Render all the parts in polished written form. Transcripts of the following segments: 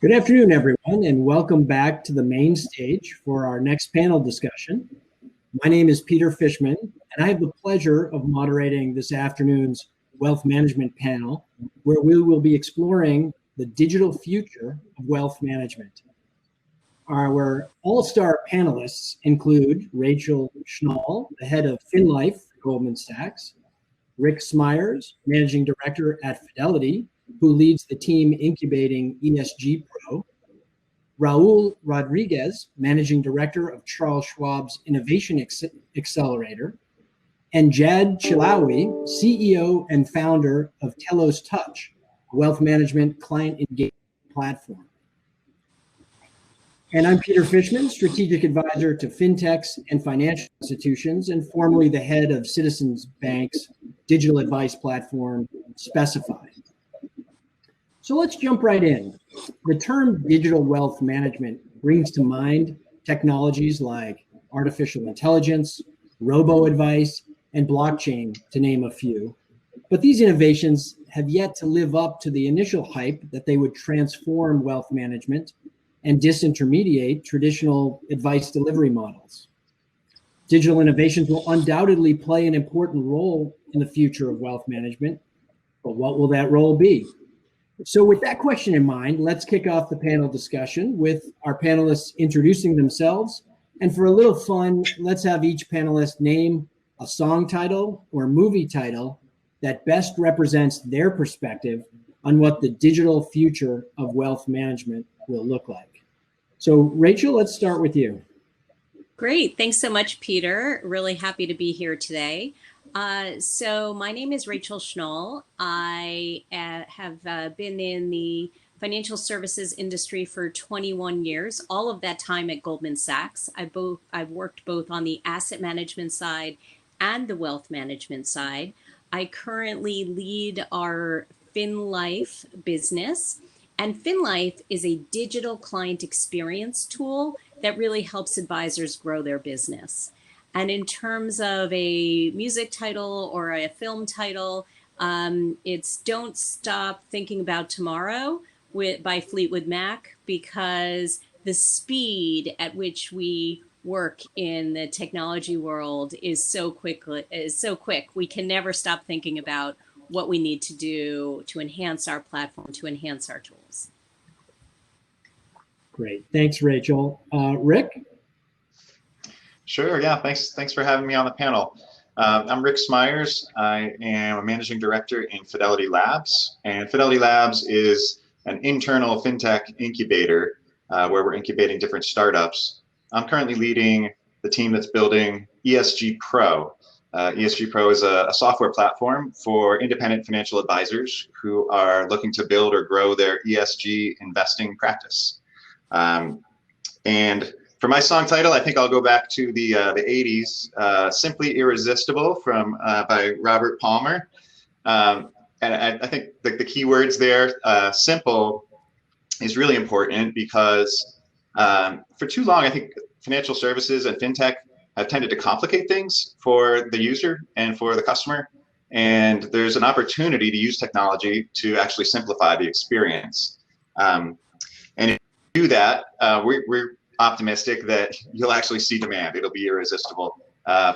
Good afternoon, everyone, and welcome back to the main stage for our next panel discussion. My name is Peter Fishman, and I have the pleasure of moderating this afternoon's wealth management panel, where we will be exploring the digital future of wealth management. Our all-star panelists include Raul Schnall, the head of FinLife at Goldman Sachs, Rick Smyers, managing director at Fidelity, who leads the team incubating ESG Pro, Raul Rodriguez, managing director of Charles Schwab's Innovation Accelerator, and Jad Chehlawi, CEO and founder of TelosTouch, a wealth management client engagement platform. And I'm Peter Fishman, strategic advisor to fintechs and financial institutions, and formerly the head of Citizens Bank's digital advice platform, Specify. So let's jump right in. The term digital wealth management brings to mind technologies like artificial intelligence, robo-advice, and blockchain, to name a few. But these innovations have yet to live up to the initial hype that they would transform wealth management and disintermediate traditional advice delivery models. Digital innovations will undoubtedly play an important role in the future of wealth management, but what will that role be? So with that question in mind, let's kick off the panel discussion with our panelists introducing themselves. And for a little fun, let's have each panelist name a song title or movie title that best represents their perspective on what the digital future of wealth management will look like. So Rachel, let's start with you. Great. Thanks so much, Peter. Really happy to be here today. So my name is Rachel Schnoll. I have been in the financial services industry for 21 years, all of that time at Goldman Sachs. I've worked both on the asset management side and the wealth management side. I currently lead our FinLife business. And FinLife is a digital client experience tool that really helps advisors grow their business. And in terms of a music title or a film title, it's Don't Stop Thinking About Tomorrow by Fleetwood Mac, because the speed at which we work in the technology world is so quick. We can never stop thinking about what we need to do to enhance our platform, to enhance our tools. Great, thanks, Rachel. Rick? Sure, yeah, thanks for having me on the panel. I'm Rick Smyers. I am a managing director in Fidelity Labs, and Fidelity Labs is an internal fintech incubator where we're incubating different startups. I'm currently leading the team that's building ESG Pro. ESG Pro is a software platform for independent financial advisors who are looking to build or grow their ESG investing practice. And for my song title, I think I'll go back to the 80s, Simply Irresistible by Robert Palmer. And I think the key words there, simple, is really important because for too long, I think financial services and fintech have tended to complicate things for the user and for the customer. And there's an opportunity to use technology to actually simplify the experience. And if you do that, we're optimistic that you'll actually see demand. It'll be irresistible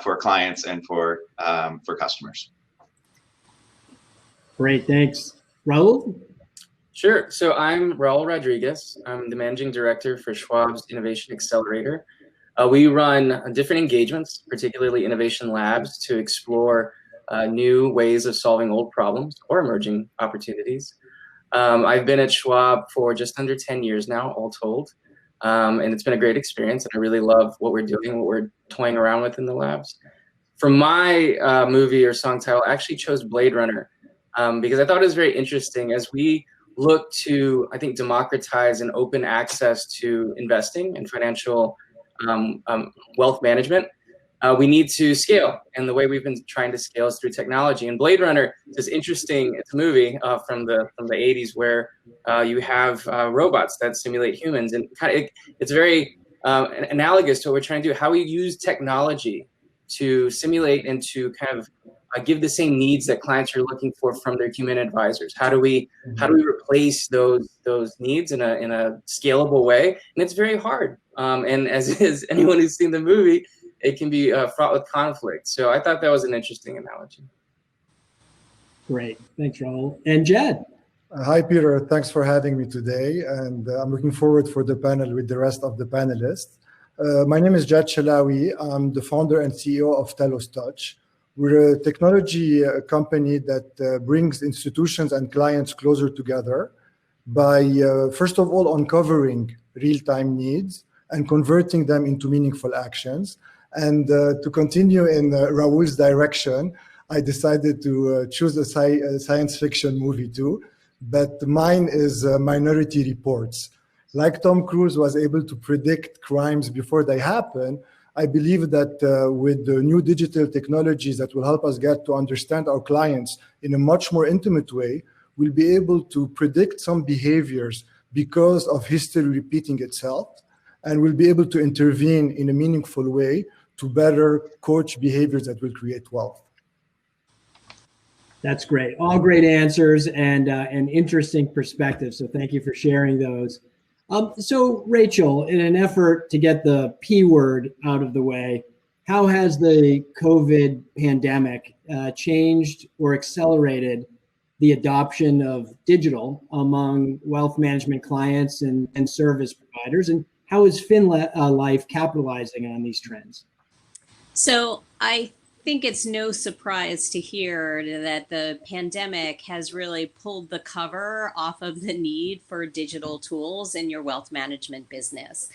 for clients and for customers. Great, thanks. Raul? Sure, so I'm Raul Rodriguez. I'm the managing director for Schwab's Innovation Accelerator. We run different engagements, particularly innovation labs, to explore new ways of solving old problems or emerging opportunities. I've been at Schwab for just under 10 years now, all told. And it's been a great experience, and I really love what we're doing, what we're toying around with in the labs. For my movie or song title, I actually chose Blade Runner because I thought it was very interesting as we look to, I think, democratize and open access to investing and financial wealth management. We need to scale, and the way we've been trying to scale is through technology. And Blade Runner is interesting. It's a movie from the 80s where you have robots that simulate humans, and it's very analogous to what we're trying to do. How we use technology to simulate and to kind of give the same needs that clients are looking for from their human advisors? How do we replace those needs in a scalable way? And it's very hard. And as is anyone who's seen the movie, it can be fraught with conflict. So I thought that was an interesting analogy. Great. Thanks, Raul. And Jed. Hi, Peter. Thanks for having me today. And I'm looking forward for the panel with the rest of the panelists. My name is Jed Chehlawi. I'm the founder and CEO of TelosTouch. We're a technology company that brings institutions and clients closer together by, first of all, uncovering real-time needs and converting them into meaningful actions. And to continue in Raul's direction, I decided to choose a science fiction movie too, but mine is Minority Reports. Like Tom Cruise was able to predict crimes before they happen, I believe that with the new digital technologies that will help us get to understand our clients in a much more intimate way, we'll be able to predict some behaviors because of history repeating itself, and we'll be able to intervene in a meaningful way to better coach behaviors that will create wealth. That's great. All great answers and interesting perspectives. So thank you for sharing those. So Rachel, in an effort to get the P word out of the way, how has the COVID pandemic changed or accelerated the adoption of digital among wealth management clients and service providers? And how is FinLife capitalizing on these trends? So I think it's no surprise to hear that the pandemic has really pulled the cover off of the need for digital tools in your wealth management business.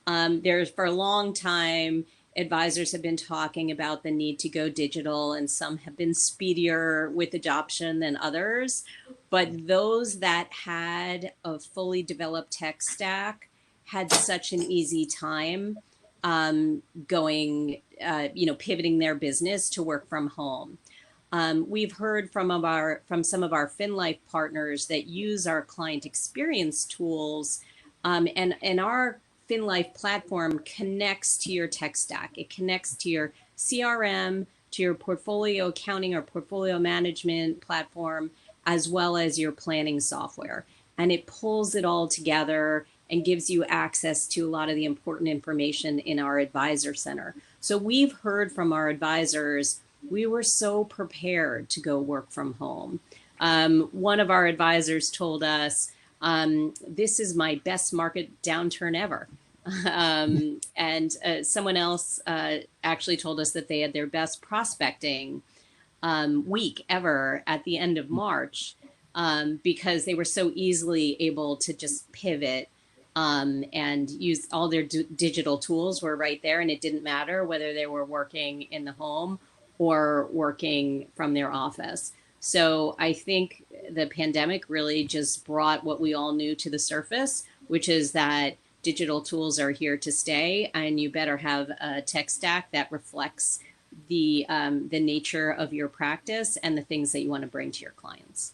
For a long time, advisors have been talking about the need to go digital, and some have been speedier with adoption than others. But those that had a fully developed tech stack had such an easy time pivoting their business to work from home. We've heard from some of our FinLife partners that use our client experience tools, and our FinLife platform connects to your tech stack. It connects to your CRM, to your portfolio accounting or portfolio management platform, as well as your planning software. And it pulls it all together and gives you access to a lot of the important information in our advisor center. So we've heard from our advisors, we were so prepared to go work from home. One of our advisors told us, this is my best market downturn ever. And someone else actually told us that they had their best prospecting week ever at the end of March because they were so easily able to just pivot and use all their digital tools were right there, and it didn't matter whether they were working in the home or working from their office. So I think the pandemic really just brought what we all knew to the surface, which is that digital tools are here to stay, and you better have a tech stack that reflects the nature of your practice and the things that you want to bring to your clients.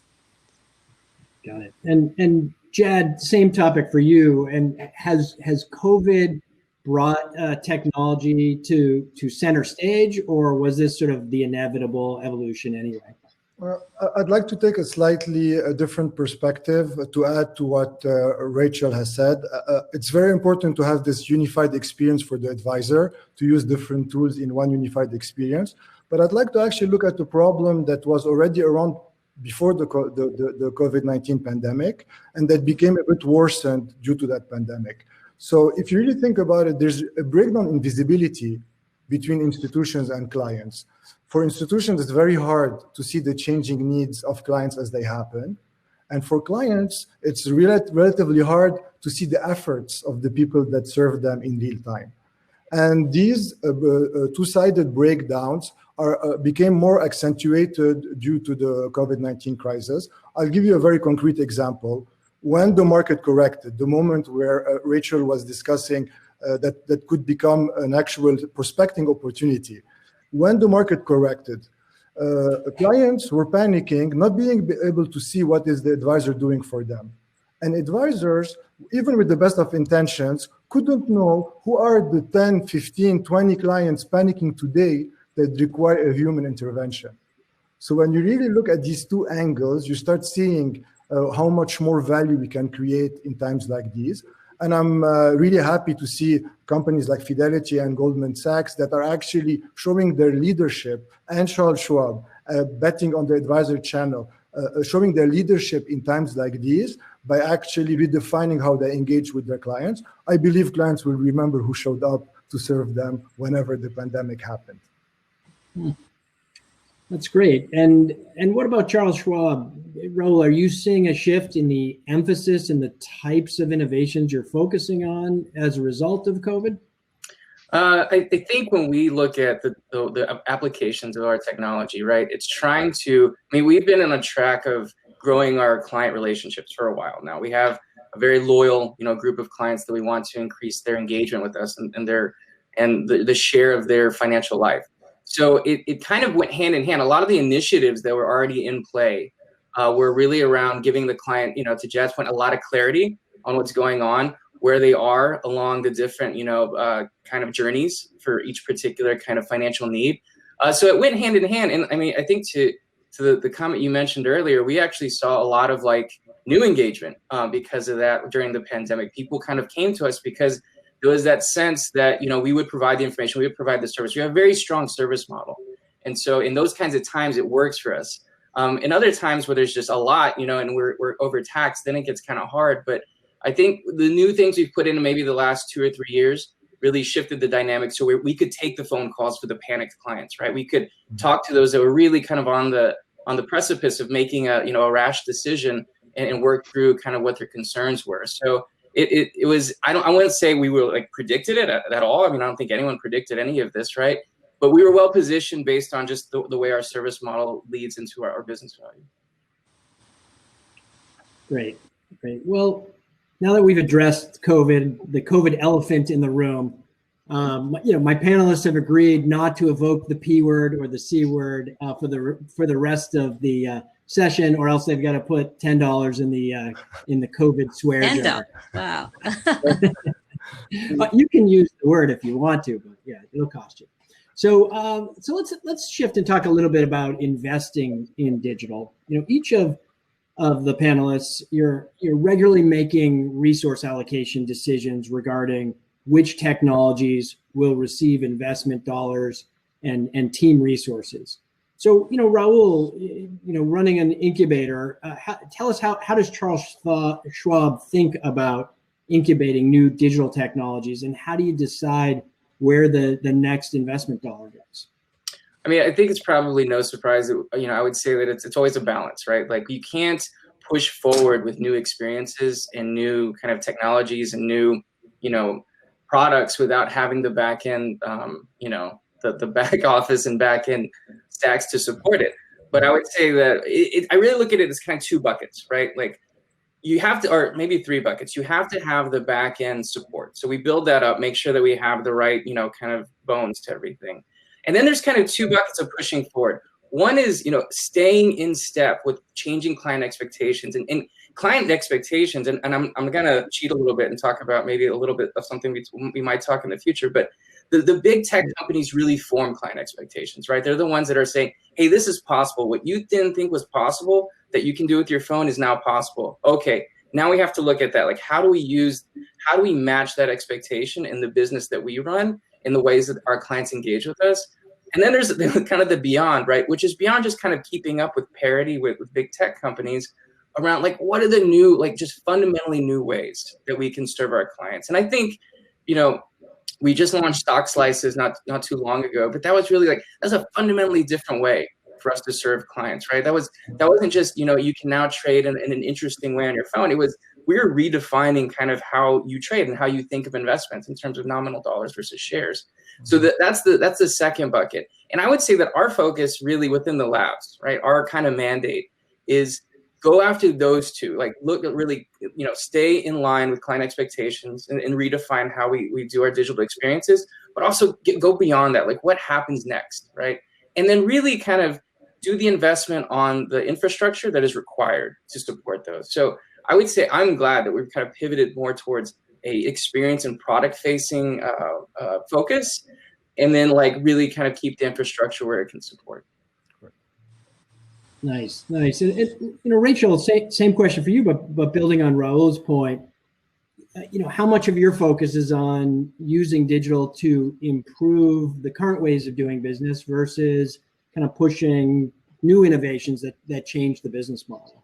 Got it. And Jed, same topic for you. And has COVID brought technology to center stage, or was this sort of the inevitable evolution anyway? Well, I'd like to take a slightly different perspective to add to what Rachel has said. It's very important to have this unified experience for the advisor, to use different tools in one unified experience. But I'd like to actually look at the problem that was already around before the COVID-19 pandemic, and that became a bit worsened due to that pandemic. So if you really think about it, there's a breakdown in visibility between institutions and clients. For institutions, it's very hard to see the changing needs of clients as they happen. And for clients, it's relatively hard to see the efforts of the people that serve them in real time. And these two-sided breakdowns became more accentuated due to the COVID-19 crisis. I'll give you a very concrete example. When the market corrected, the moment where Rachel was discussing that could become an actual prospecting opportunity, when the market corrected, clients were panicking, not being able to see what is the advisor doing for them. And advisors, even with the best of intentions, couldn't know who are the 10, 15, 20 clients panicking today that require a human intervention. So when you really look at these two angles, you start seeing how much more value we can create in times like these. And I'm really happy to see companies like Fidelity and Goldman Sachs that are actually showing their leadership, and Charles Schwab betting on the advisor channel, showing their leadership in times like these by actually redefining how they engage with their clients. I believe clients will remember who showed up to serve them whenever the pandemic happened. That's great. And what about Charles Schwab? Raul, are you seeing a shift in the emphasis and the types of innovations you're focusing on as a result of COVID? I think when we look at the applications of our technology, right, it's trying to, I mean, we've been on a track of growing our client relationships for a while now. We have a very loyal, group of clients that we want to increase their engagement with us and the share of their financial life. So it kind of went hand in hand. A lot of the initiatives that were already in play were really around giving the client, to Jad's point, a lot of clarity on what's going on, where they are along the different, kind of journeys for each particular kind of financial need. So it went hand in hand. And I mean, I think to the comment you mentioned earlier, we actually saw a lot of like new engagement because of that during the pandemic. People kind of came to us because there was that sense that, we would provide the information, we would provide the service. We have a very strong service model. And so in those kinds of times, it works for us. In other times where there's just a lot, and we're overtaxed, then it gets kind of hard. But I think the new things we've put in maybe the last 2 or 3 years really shifted the dynamic so we could take the phone calls for the panicked clients, right? We could talk to those that were really kind of on the precipice of making a rash decision and work through kind of what their concerns were. So it was, I wouldn't say we were like predicted it at all. I mean, I don't think anyone predicted any of this, right? But we were well positioned based on just the way our service model leads into our business value. Great. Well, now that we've addressed COVID, the COVID elephant in the room, my panelists have agreed not to evoke the P word or the C word for the rest of the session, or else they've got to put $10 in the COVID swear jar. Wow. You can use the word if you want to, but yeah, it'll cost you. So let's shift and talk a little bit about investing in digital. Each of the panelists, you're regularly making resource allocation decisions regarding which technologies will receive investment dollars and team resources. So, Raul, running an incubator, tell us how does Charles Schwab think about incubating new digital technologies, and how do you decide where the next investment dollar goes? I mean, I think it's probably no surprise that, I would say that it's always a balance, right? Like you can't push forward with new experiences and new kind of technologies and new, products without having the back end, the back office and back end stacks to support it. But I would say that I really look at it as kind of 2 buckets, right? Like you have to, or maybe 3 buckets. You have to have the back end support. So we build that up, make sure that we have the right, kind of bones to everything. And then there's kind of 2 buckets of pushing forward. One is, staying in step with changing client expectations and client expectations. And I'm going to cheat a little bit and talk about maybe a little bit of something we might talk in the future. But the big tech companies really form client expectations, right? They're the ones that are saying, hey, this is possible. What you didn't think was possible that you can do with your phone is now possible. Okay, now we have to look at that. Like, how do we match that expectation in the business that we run, in the ways that our clients engage with us? And then there's kind of the beyond, right? Which is beyond just kind of keeping up with parity with big tech companies around like, what are the new, like just fundamentally new ways that we can serve our clients? And I think, we just launched stock slices not too long ago, but that was really like, that's a fundamentally different way for us to serve clients, right? That wasn't just, you can now trade in an interesting way on your phone. It was, we're redefining kind of how you trade and how you think of investments in terms of nominal dollars versus shares. So that's the second bucket. And I would say that our focus really within the labs, right? Our kind of mandate is go after those 2, like look at really, stay in line with client expectations and redefine how we do our digital experiences, but also go beyond that. Like what happens next, right? And then really kind of do the investment on the infrastructure that is required to support those. So I would say I'm glad that we've kind of pivoted more towards a experience and product facing focus, and then like really kind of keep the infrastructure where it can support. Nice, nice. And Rachel, same question for you, but building on Raul's point, how much of your focus is on using digital to improve the current ways of doing business versus kind of pushing new innovations that change the business model?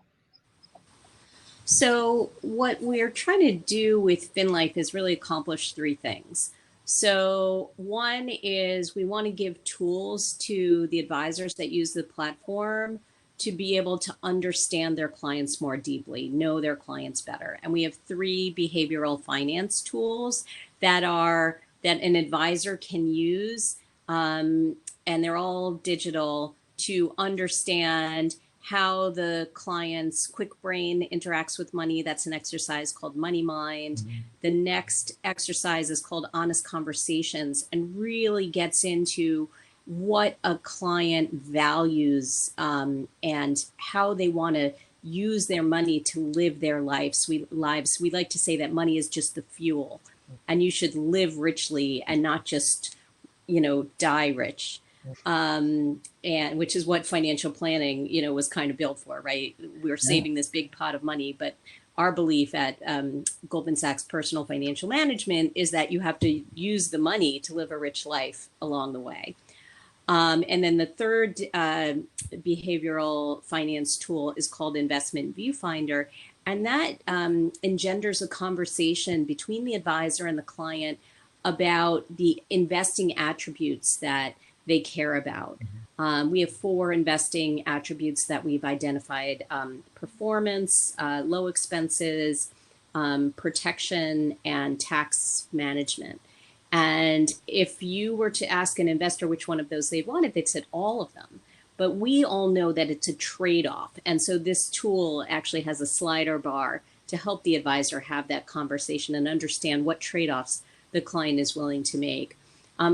So what we're trying to do with FinLife is really accomplish three things. So one is we want to give tools to the advisors that use the platform to be able to understand their clients more deeply, know their clients better. And we have 3 behavioral finance tools that an advisor can use, and they're all digital, to understand how the client's quick brain interacts with money. That's an exercise called Money Mind. Mm-hmm. The next exercise is called Honest Conversations, and really gets into what a client values and how they want to use their money to live their lives. We like to say that money is just the fuel, and you should live richly and not just, die rich. And which is what financial planning, was kind of built for, right? We're saving this big pot of money, but our belief at Goldman Sachs Personal Financial Management is that you have to use the money to live a rich life along the way. And then the third behavioral finance tool is called Investment Viewfinder. And that engenders a conversation between the advisor and the client about the investing attributes that they care about. We have 4 investing attributes that we've identified: performance, low expenses, protection, and tax management. And if you were to ask an investor which one of those they wanted, they'd said all of them. But we all know that it's a trade-off. And so this tool actually has a slider bar to help the advisor have that conversation and understand what trade-offs the client is willing to make.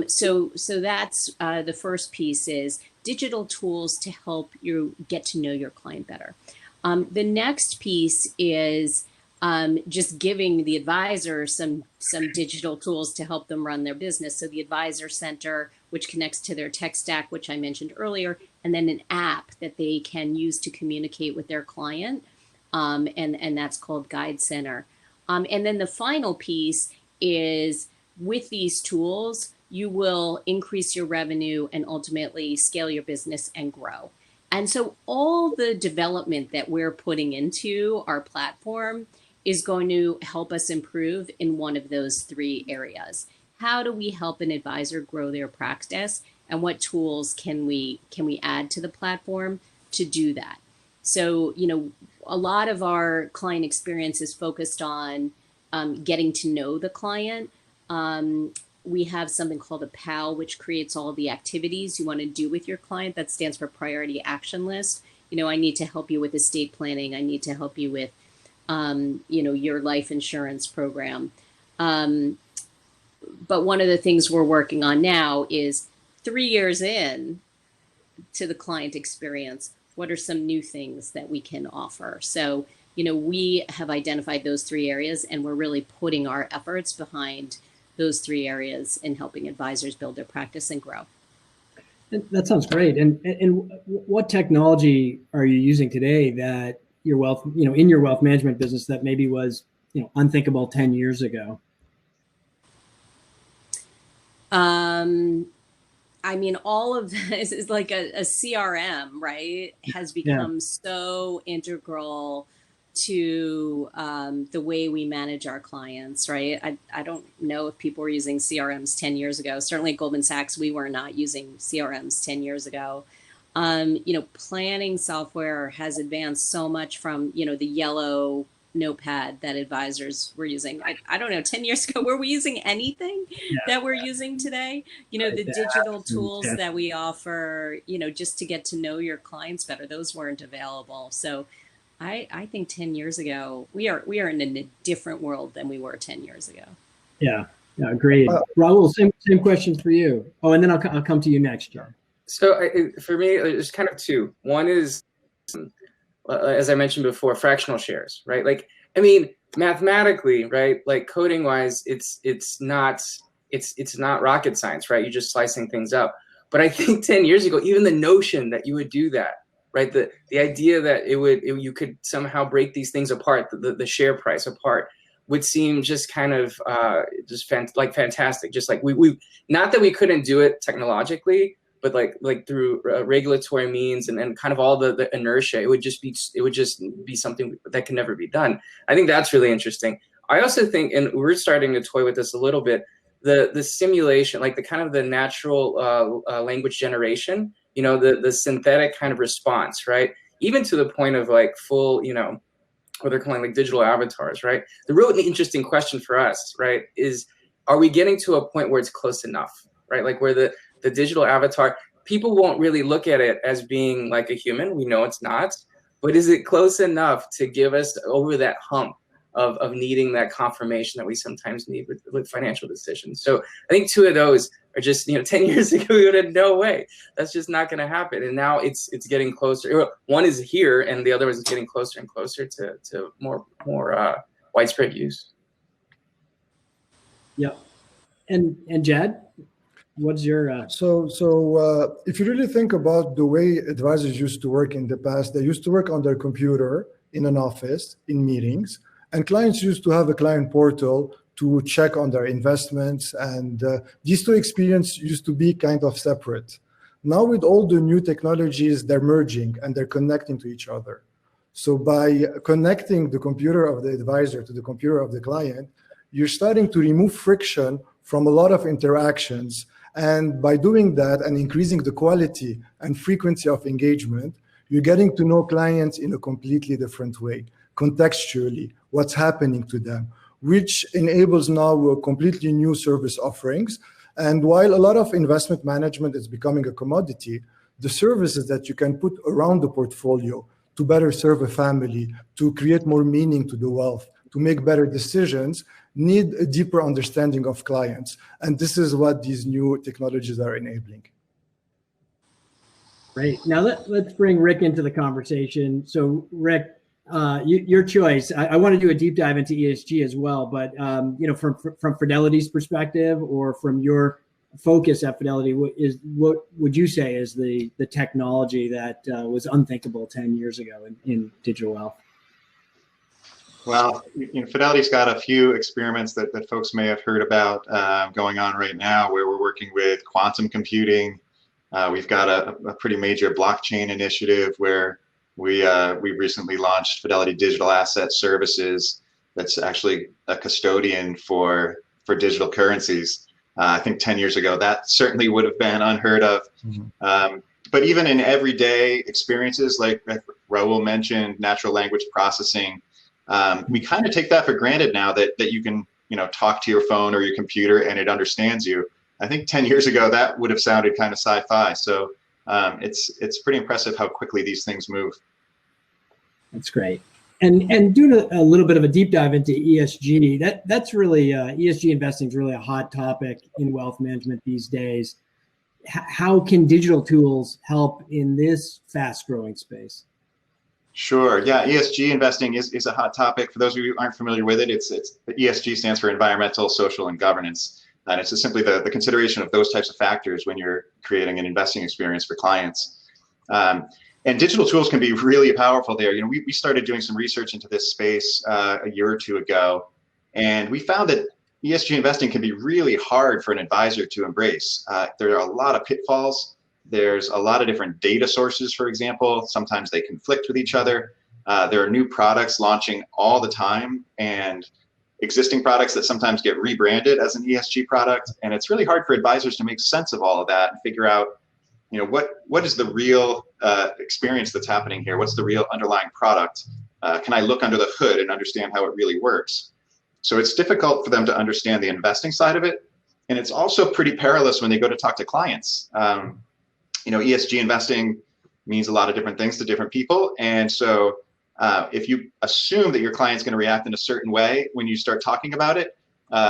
So that's the first piece, is digital tools to help you get to know your client better. The next piece is just giving the advisor some digital tools to help them run their business. So the Advisor Center, which connects to their tech stack, which I mentioned earlier, and then an app that they can use to communicate with their client, and that's called Guide Center. And then the final piece is, with these tools, you will increase your revenue and ultimately scale your business and grow. And so all the development that we're putting into our platform is going to help us improve in one of those 3 areas. How do we help an advisor grow their practice, and what tools can we add to the platform to do that? So, a lot of our client experience is focused on getting to know the client. We have something called a PAL, which creates all the activities you want to do with your client. That stands for Priority Action List. I need to help you with estate planning. I need to help you with, your life insurance program. But one of the things we're working on now is 3 years in to the client experience, what are some new things that we can offer? So, we have identified those 3 areas, and we're really putting our efforts behind those 3 areas in helping advisors build their practice and grow. That sounds great. And what technology are you using today that your wealth, in your wealth management business that maybe was, unthinkable 10 years ago? All of this is like a CRM, right? Has become so integral to the way we manage our clients, right? I don't know if people were using CRMs 10 years ago. Certainly at Goldman Sachs, we were not using CRMs 10 years ago. Planning software has advanced so much from, the yellow notepad that advisors were using. I don't know, 10 years ago, were we using anything that we're using today? The digital tools that we offer, just to get to know your clients better, those weren't available. So I think 10 years ago, we are in a different world than we were 10 years ago. Yeah, agreed. Raul, same question for you. Oh, and then I'll come to you next, John. So for me, there's kind of 2. One is, as I mentioned before, fractional shares, right? Mathematically, right? Coding wise, it's not rocket science, right? You're just slicing things up. But I think 10 years ago, even the notion that you would do that right? The idea that you could somehow break these things apart, the share price apart, would seem just kind of fantastic. Just like we not that we couldn't do it technologically, but like through regulatory means and kind of all the inertia, it would just be something that can never be done. I think that's really interesting. I also think, and we're starting to toy with this a little bit, the simulation, like the kind of the natural language generation, you know, the synthetic kind of response, right? Even to the point of like full, you know, what they're calling like digital avatars, right? The really interesting question for us, right, is are we getting to a point where it's close enough, right? Like where the digital avatar, people won't really look at it as being like a human. We know it's not, but is it close enough to give us over that hump of needing that confirmation that we sometimes need with financial decisions? So I think two of those are just, you know, 10 years ago, we would have no way. That's just not going to happen. And now it's getting closer. One is here and the other is getting closer and closer to more widespread use. Yep. And Jad, what's your So if you really think about the way advisors used to work in the past, they used to work on their computer in an office, in meetings, and clients used to have a client portal to check on their investments. And these two experiences used to be kind of separate. Now with all the new technologies, they're merging and they're connecting to each other. So by connecting the computer of the advisor to the computer of the client, you're starting to remove friction from a lot of interactions. And by doing that and increasing the quality and frequency of engagement, you're getting to know clients in a completely different way, contextually, what's happening to them, which enables now completely new service offerings. And while a lot of investment management is becoming a commodity, the services that you can put around the portfolio to better serve a family, to create more meaning to the wealth, to make better decisions, need a deeper understanding of clients. And this is what these new technologies are enabling. Great. Now let's bring Rick into the conversation. So Rick, your choice. I want to do a deep dive into ESG as well, but you know, from Fidelity's perspective or from your focus at Fidelity, what would you say is the technology that was unthinkable 10 years ago in digital wealth? Well, you know, Fidelity's got a few experiments that folks may have heard about going on right now, where we're working with quantum computing. We've got a pretty major blockchain initiative where we recently launched Fidelity Digital Asset Services. That's actually a custodian for digital currencies. I think 10 years ago, that certainly would have been unheard of. Mm-hmm. But even in everyday experiences, like Raul mentioned, natural language processing, we kind of take that for granted now that you can, you know, talk to your phone or your computer and it understands you. I think 10 years ago, that would have sounded kind of sci-fi. So it's pretty impressive how quickly these things move. That's great. And doing a little bit of a deep dive into ESG, that's really, ESG investing is really a hot topic in wealth management these days. How can digital tools help in this fast growing space? Sure. Yeah, ESG investing is a hot topic. For those of you who aren't familiar with it, the ESG stands for environmental, social, and governance. And it's just simply the consideration of those types of factors when you're creating an investing experience for clients. And digital tools can be really powerful there. You know, we started doing some research into this space a year or two ago, and we found that ESG investing can be really hard for an advisor to embrace. There are a lot of pitfalls. There's a lot of different data sources, for example. Sometimes they conflict with each other. There are new products launching all the time, and existing products that sometimes get rebranded as an ESG product. And it's really hard for advisors to make sense of all of that and figure out, you know, what is the real experience that's happening here? What's the real underlying product? Can I look under the hood and understand how it really works? So it's difficult for them to understand the investing side of it. And it's also pretty perilous when they go to talk to clients. You know, ESG investing means a lot of different things to different people. And so if you assume that your client's going to react in a certain way when you start talking about it,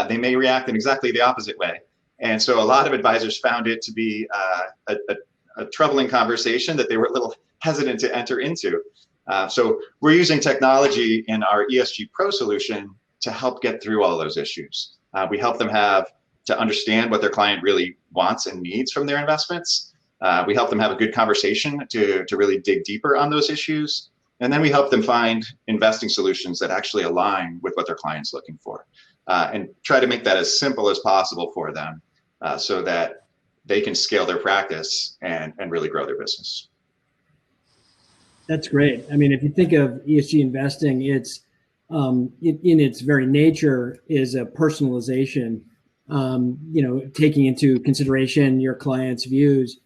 they may react in exactly the opposite way. And so a lot of advisors found it to be a troubling conversation that they were a little hesitant to enter into. So we're using technology in our ESG Pro solution to help get through all those issues. We help them to understand what their client really wants and needs from their investments. We help them have a good conversation to really dig deeper on those issues. And then we help them find investing solutions that actually align with what their client's looking for, and try to make that as simple as possible for them, so that they can scale their practice and really grow their business. That's great. I mean, if you think of ESG investing, it's in its very nature is a personalization, taking into consideration your client's views.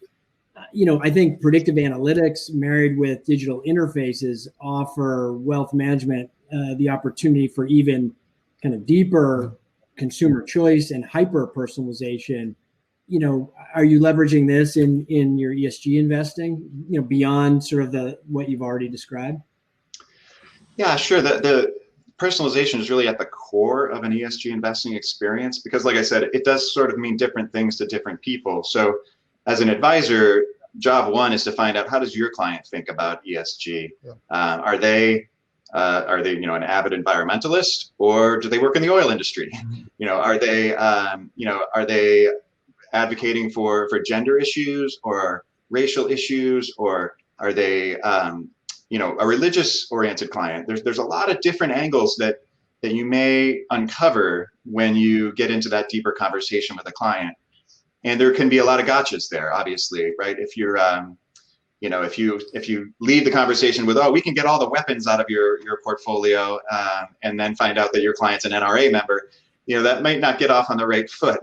I think predictive analytics married with digital interfaces offer wealth management the opportunity for even kind of deeper consumer choice and hyper personalization. Are you leveraging this in your ESG investing, beyond sort of what you've already described? Yeah, sure. The personalization is really at the core of an ESG investing experience, because like I said, it does sort of mean different things to different people. So as an advisor, job one is to find out, how does your client think about ESG? Yeah. Are they an avid environmentalist, or do they work in the oil industry? Are they advocating for gender issues or racial issues, or are they a religious oriented client? There's a lot of different angles that you may uncover when you get into that deeper conversation with a client. And there can be a lot of gotchas there, obviously, right? If you're, if you lead the conversation with, oh, we can get all the weapons out of your portfolio, and then find out that your client's an NRA member, that might not get off on the right foot.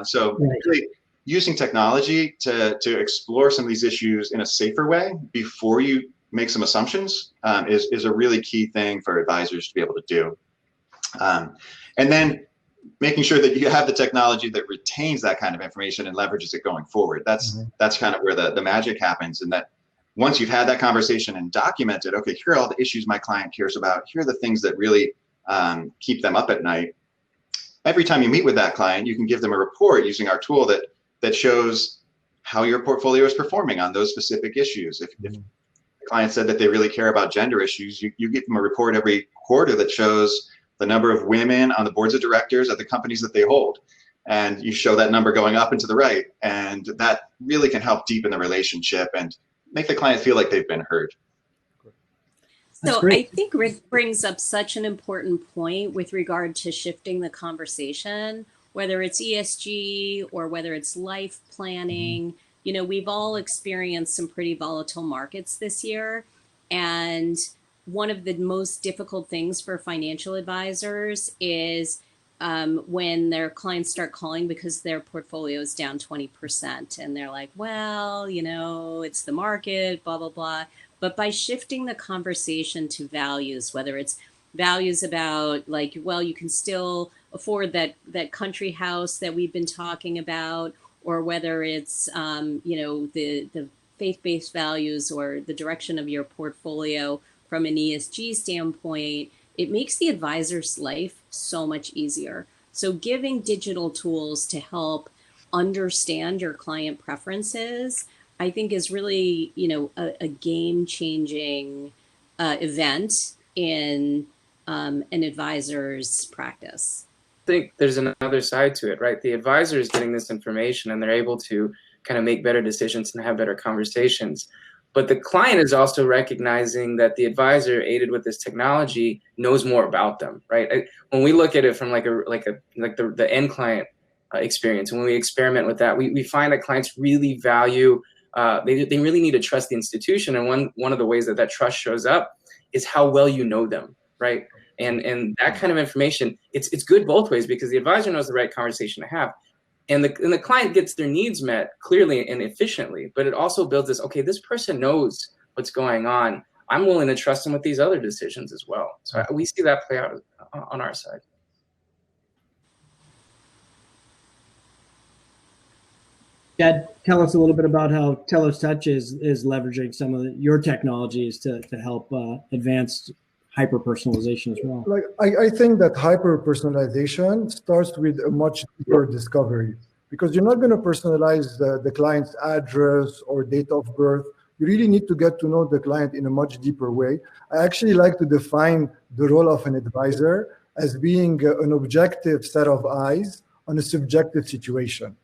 So really using technology to explore some of these issues in a safer way before you make some assumptions is a really key thing for advisors to be able to do. And then making sure that you have the technology that retains that kind of information and leverages it going forward. That's kind of where the magic happens. And that once you've had that conversation and documented, okay, here are all the issues my client cares about. Here are the things that really keep them up at night. Every time you meet with that client, you can give them a report using our tool that shows how your portfolio is performing on those specific issues. If the client said that they really care about gender issues, you give them a report every quarter that shows the number of women on the boards of directors at the companies that they hold. And you show that number going up and to the right. And that really can help deepen the relationship and make the client feel like they've been heard. So I think Rick brings up such an important point with regard to shifting the conversation, whether it's ESG or whether it's life planning. We've all experienced some pretty volatile markets this year. And one of the most difficult things for financial advisors is when their clients start calling because their portfolio is down 20%. And they're like, well, it's the market, blah, blah, blah. But by shifting the conversation to values, whether it's values about like, well, you can still afford that country house that we've been talking about, or whether it's, the faith-based values or the direction of your portfolio from an ESG standpoint, it makes the advisor's life so much easier. So giving digital tools to help understand your client preferences, I think is really, a game-changing event in an advisor's practice. I think there's another side to it, right? The advisor is getting this information and they're able to kind of make better decisions and have better conversations. But the client is also recognizing that the advisor, aided with this technology, knows more about them, right? When we look at it from the end client experience, and when we experiment with that, we find that clients really value. They really need to trust the institution, and one of the ways that trust shows up is how well you know them, right? And that kind of information, it's good both ways, because the advisor knows the right conversation to have. And the client gets their needs met clearly and efficiently, but it also builds this, okay, this person knows what's going on. I'm willing to trust them with these other decisions as well. So we see that play out on our side. Chad, tell us a little bit about how TelosTouch is leveraging some of your technologies to help advance hyper-personalization as well. I think that hyper-personalization starts with a much deeper discovery, because you're not going to personalize the client's address or date of birth. You really need to get to know the client in a much deeper way. I actually like to define the role of an advisor as being an objective set of eyes on a subjective situation.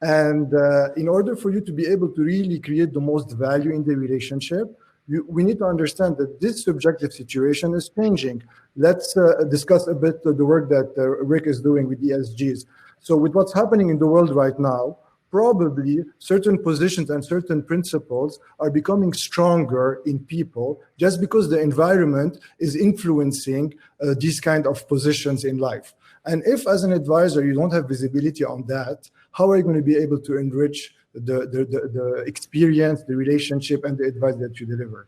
And in order for you to be able to really create the most value in the relationship, we need to understand that this subjective situation is changing. Let's discuss a bit the work that Rick is doing with ESGs. So with what's happening in the world right now, probably certain positions and certain principles are becoming stronger in people just because the environment is influencing these kind of positions in life. And if as an advisor, you don't have visibility on that, how are you going to be able to enrich the experience, the relationship, and the advice that you deliver?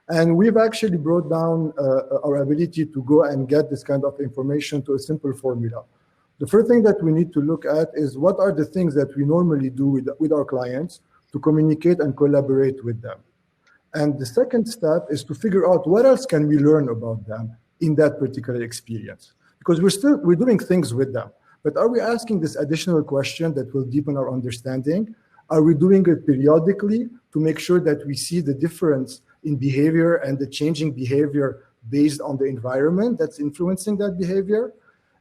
And we've actually brought down our ability to go and get this kind of information to a simple formula. The first thing that we need to look at is what are the things that we normally do with our clients to communicate and collaborate with them. And the second step is to figure out what else can we learn about them in that particular experience. Because we're doing things with them, but are we asking this additional question that will deepen our understanding? Are we doing it periodically to make sure that we see the difference in behavior and the changing behavior based on the environment that's influencing that behavior?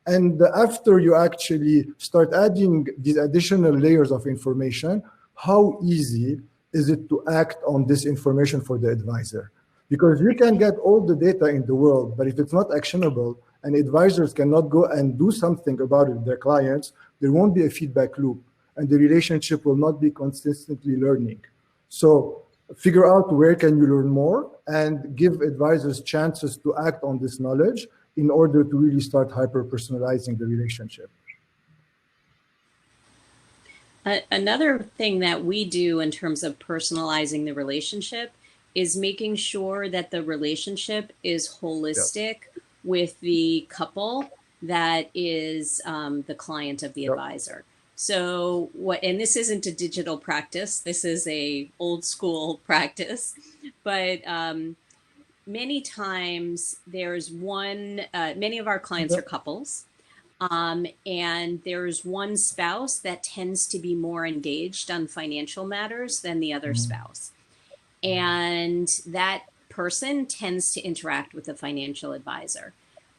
And after you actually start adding these additional layers of information, how easy is it to act on this information for the advisor? Because you can get all the data in the world, but if it's not actionable and advisors cannot go and do something about it with their clients, there won't be a feedback loop and the relationship will not be consistently learning. So figure out where can you learn more and give advisors chances to act on this knowledge in order to really start hyper-personalizing the relationship. Another thing that we do in terms of personalizing the relationship is making sure that the relationship is holistic with the couple that is the client of the advisor. So and this isn't a digital practice, this is a old school practice, but many times there's many of our clients are couples, and there's one spouse that tends to be more engaged on financial matters than the other spouse. And that person tends to interact with the financial advisor.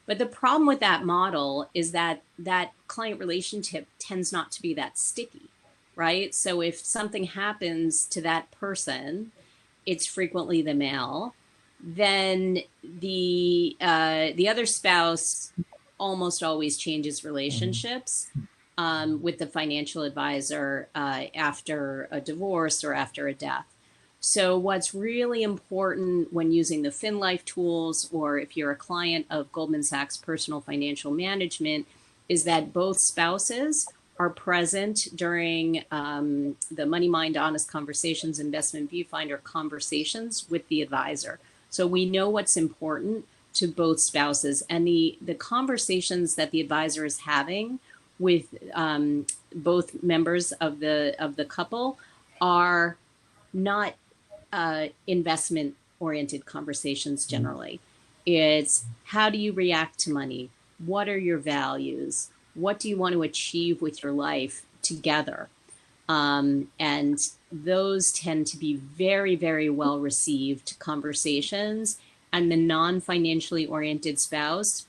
But the problem with that model is that that client relationship tends not to be that sticky, right? So if something happens to that person, it's frequently the male, then the other spouse almost always changes relationships with the financial advisor after a divorce or after a death. So what's really important when using the FinLife tools, or if you're a client of Goldman Sachs Personal Financial Management, is that both spouses are present during the Money Mind Honest Conversations Investment Viewfinder conversations with the advisor. So we know what's important to both spouses, and the conversations that the advisor is having with both members of the couple are not investment oriented conversations generally. It's how do you react to money? What are your values? What do you want to achieve with your life together? And those tend to be very, very well received conversations. And the non-financially oriented spouse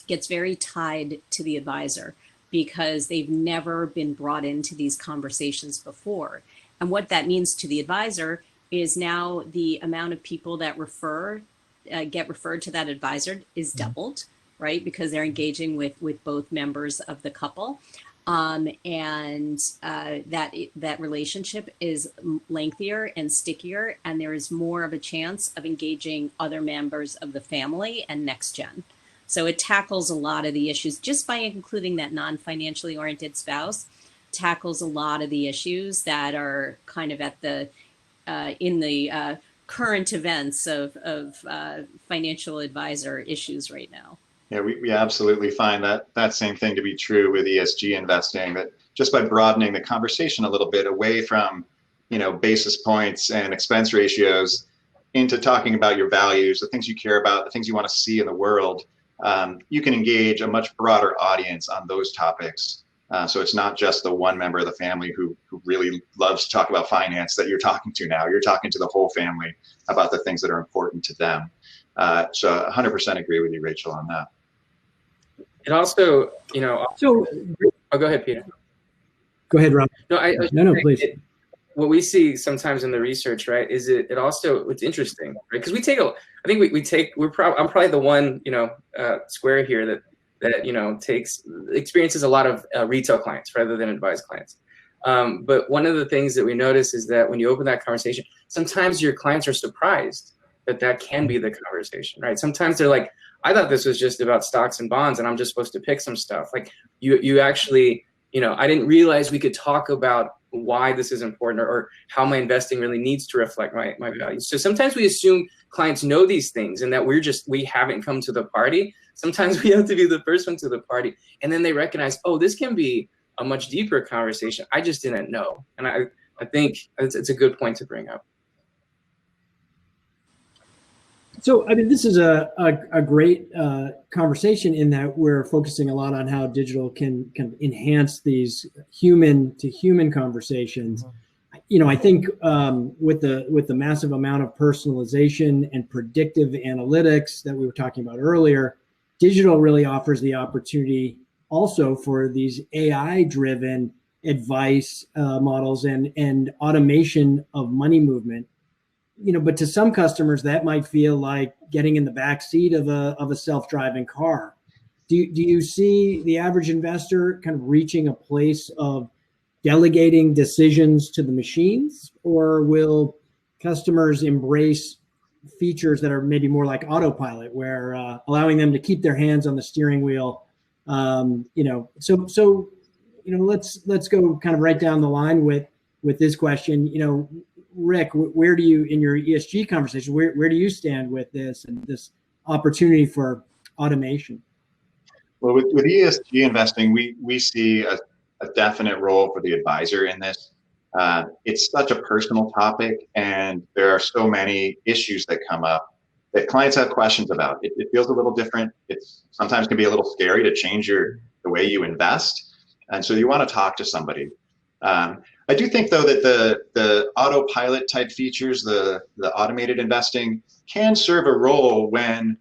gets very tied to the advisor because they've never been brought into these conversations before. And what that means to the advisor is now the amount of people that get referred to that advisor is doubled, right? Because they're engaging with both members of the couple. And that relationship is lengthier and stickier, and there is more of a chance of engaging other members of the family and next gen. So it tackles a lot of the issues just by including that non-financially oriented spouse, tackles a lot of the issues that are kind of at the in the current events of financial advisor issues right now. Yeah, we absolutely find that same thing to be true with ESG investing, that just by broadening the conversation a little bit away from, basis points and expense ratios into talking about your values, the things you care about, the things you want to see in the world, you can engage a much broader audience on those topics. So it's not just the one member of the family who really loves to talk about finance that you're talking to now. You're talking to the whole family about the things that are important to them. So 100% agree with you, Rachel, on that. It also, So, oh, go ahead, Peter. Go ahead, Rob. No, please. What we see sometimes in the research, right, is it also, it's interesting, right? Because I'm probably the one, square here that experiences a lot of retail clients rather than advised clients. But one of the things that we notice is that when you open that conversation, sometimes your clients are surprised that can be the conversation, right? Sometimes they're like, I thought this was just about stocks and bonds and I'm just supposed to pick some stuff. Like you actually, I didn't realize we could talk about why this is important or how my investing really needs to reflect my values. So sometimes we assume clients know these things and that we haven't come to the party. Sometimes we have to be the first one to the party. And then they recognize, oh, this can be a much deeper conversation. I just didn't know. And I think it's a good point to bring up. So, I mean, this is a great conversation in that we're focusing a lot on how digital can enhance these human-to-human conversations. I think with the massive amount of personalization and predictive analytics that we were talking about earlier, digital really offers the opportunity also for these AI-driven advice models and automation of money movement. But to some customers, that might feel like getting in the back seat of a self-driving car. Do you see the average investor kind of reaching a place of delegating decisions to the machines, or will customers embrace features that are maybe more like autopilot, where allowing them to keep their hands on the steering wheel? Let's go kind of right down the line with this question. Rick, where do you, in your ESG conversation, where do you stand with this and this opportunity for automation? Well, with ESG investing, we see a definite role for the advisor in this. It's such a personal topic, and there are so many issues that come up that clients have questions about. It feels a little different. It's sometimes can be a little scary to change the way you invest, and so you want to talk to somebody. I do think, though, that the autopilot type features, the automated investing, can serve a role when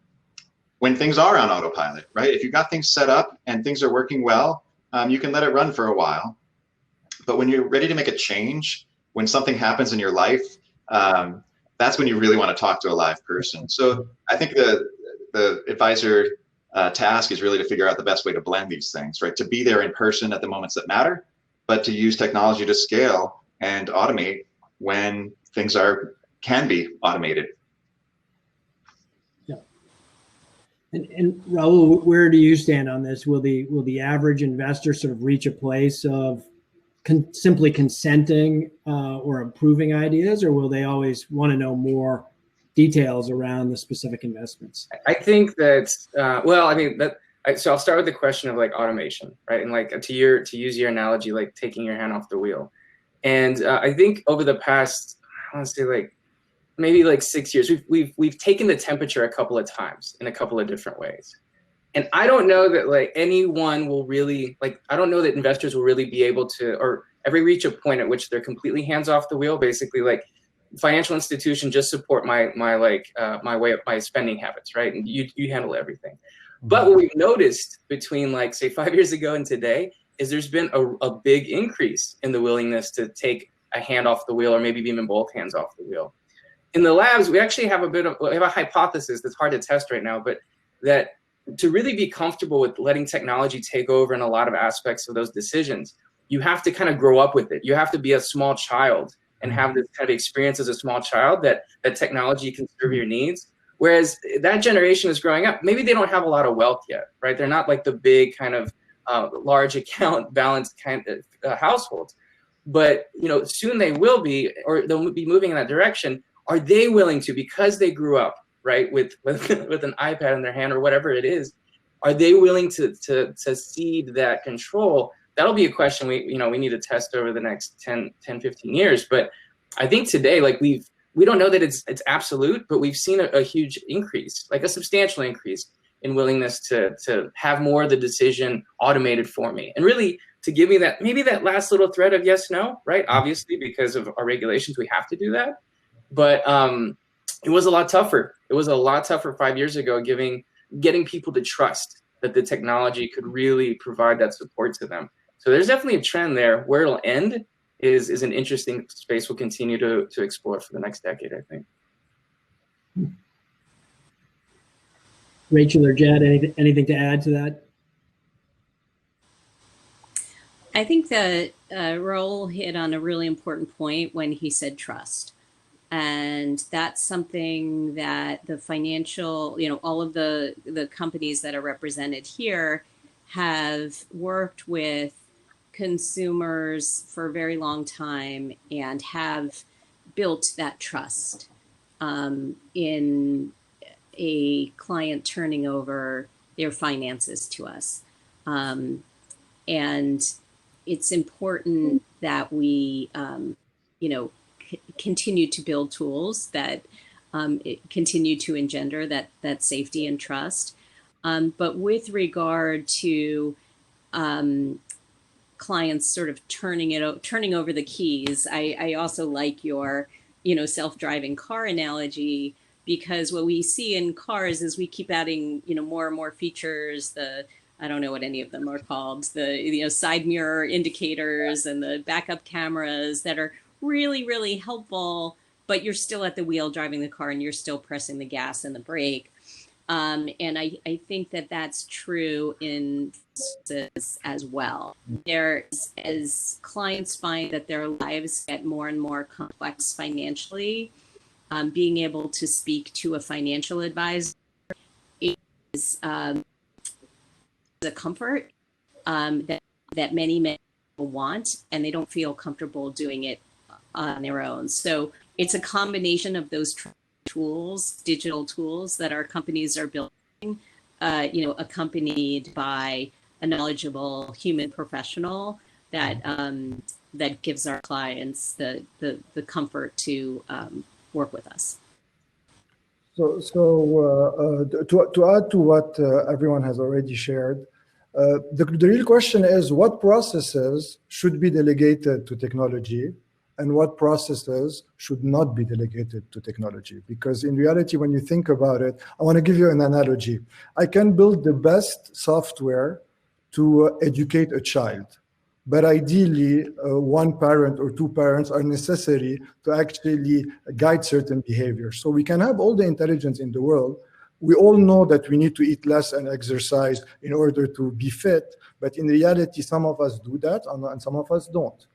things are on autopilot, right? If you've got things set up and things are working well, you can let it run for a while. But when you're ready to make a change, when something happens in your life, that's when you really want to talk to a live person. So I think the advisor task is really to figure out the best way to blend these things, right? To be there in person at the moments that matter, but to use technology to scale and automate when things can be automated. Yeah. And Raul, where do you stand on this? Will the average investor sort of reach a place of simply consenting or approving ideas, or will they always want to know more details around the specific investments? I think that so I'll start with the question of like automation, right? And like to use your analogy, like taking your hand off the wheel. And I think over the past, I want to say like maybe like 6 years, we've taken the temperature a couple of times in a couple of different ways. And I don't know that like anyone will really, like, I don't know that investors will really be able to, or ever reach a point at which they're completely hands off the wheel. Basically, like, financial institution, just support my way of my spending habits, right? And you handle everything. But what we've noticed between like say 5 years ago and today is there's been a big increase in the willingness to take a hand off the wheel, or maybe even both hands off the wheel. In the labs, we actually have a hypothesis that's hard to test right now, but that to really be comfortable with letting technology take over in a lot of aspects of those decisions, you have to kind of grow up with it. You have to be a small child and have this kind of experience as a small child that technology can serve your needs. Whereas that generation is growing up, maybe they don't have a lot of wealth yet, right? They're not like the big kind of large account balanced kind of households, but soon they will be, or they'll be moving in that direction. Are they willing to, because they grew up, right, with an iPad in their hand or whatever it is, are they willing to cede that control? That'll be a question we need to test over the next 10, 15 years. But I think today, like we don't know that it's absolute, but we've seen a huge increase, like a substantial increase in willingness to have more of the decision automated for me. And really to give me that, maybe that last little thread of yes, no, right? Obviously, because of our regulations, we have to do that. But it was a lot tougher. It was a lot tougher 5 years ago, getting people to trust that the technology could really provide that support to them. So there's definitely a trend there. Where it'll end is an interesting space we'll continue to explore for the next decade, I think. Rachel or Jed, anything to add to that? I think that Raul hit on a really important point when he said trust. And that's something that the financial, all of the companies that are represented here have worked with consumers for a very long time and have built that trust in a client turning over their finances to us. And it's important that we, continue to build tools that continue to engender that safety and trust. But with regard to clients sort of turning over the keys, I also like your, self-driving car analogy, because what we see in cars is we keep adding, more and more features. I don't know what any of them are called, the side mirror indicators and the backup cameras that are really, really helpful, but you're still at the wheel driving the car and you're still pressing the gas and the brake. And I think that that's true in businesses as well. As clients find that their lives get more and more complex financially, being able to speak to a financial advisor is a comfort that many people want, and they don't feel comfortable doing it on their own. So it's a combination of those tools, digital tools that our companies are building, accompanied by a knowledgeable human professional that gives our clients the comfort to work with us. So to add to what everyone has already shared, the real question is what processes should be delegated to technology and what processes should not be delegated to technology. Because in reality, when you think about it, I want to give you an analogy. I can build the best software to educate a child, but ideally, one parent or two parents are necessary to actually guide certain behavior. So we can have all the intelligence in the world. We all know that we need to eat less and exercise in order to be fit, but in reality, some of us do that and some of us don't.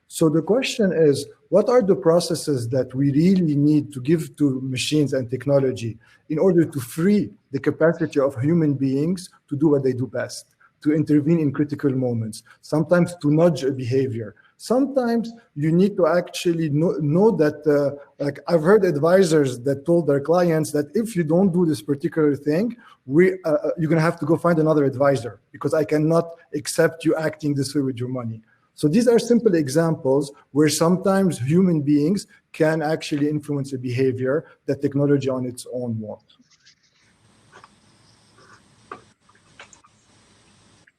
So the question is, what are the processes that we really need to give to machines and technology in order to free the capacity of human beings to do what they do best, to intervene in critical moments, sometimes to nudge a behavior. Sometimes you need to actually know that, like I've heard advisors that told their clients that if you don't do this particular thing, you're going to have to go find another advisor because I cannot accept you acting this way with your money. So these are simple examples where sometimes human beings can actually influence a behavior that technology on its own won't.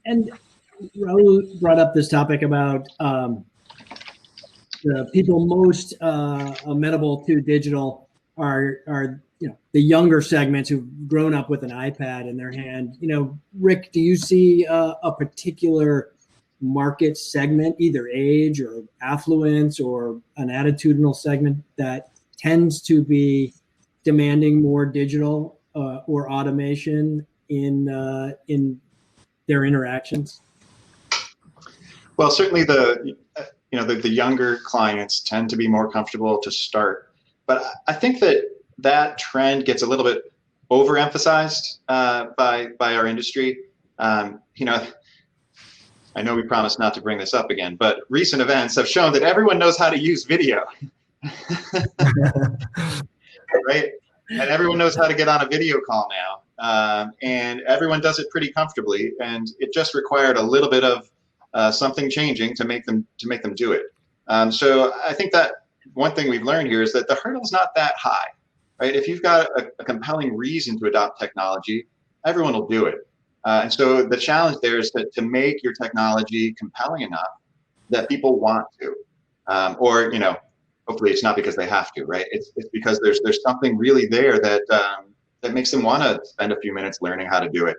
And Raul brought up this topic about the people most amenable to digital are the younger segments who've grown up with an iPad in their hand. Rick, do you see a particular market segment, either age or affluence or an attitudinal segment that tends to be demanding more digital or automation in their interactions? Well, certainly the younger clients tend to be more comfortable to start, but I think that trend gets a little bit overemphasized by our industry. I know we promised not to bring this up again, but recent events have shown that everyone knows how to use video, right? And everyone knows how to get on a video call now, and everyone does it pretty comfortably. And it just required a little bit of something changing to make them do it. So I think that one thing we've learned here is that the hurdle's not that high, right? If you've got a compelling reason to adopt technology, everyone will do it. And so the challenge there is to make your technology compelling enough that people want to, or hopefully it's not because they have to, right? It's because there's something really there that makes them want to spend a few minutes learning how to do it,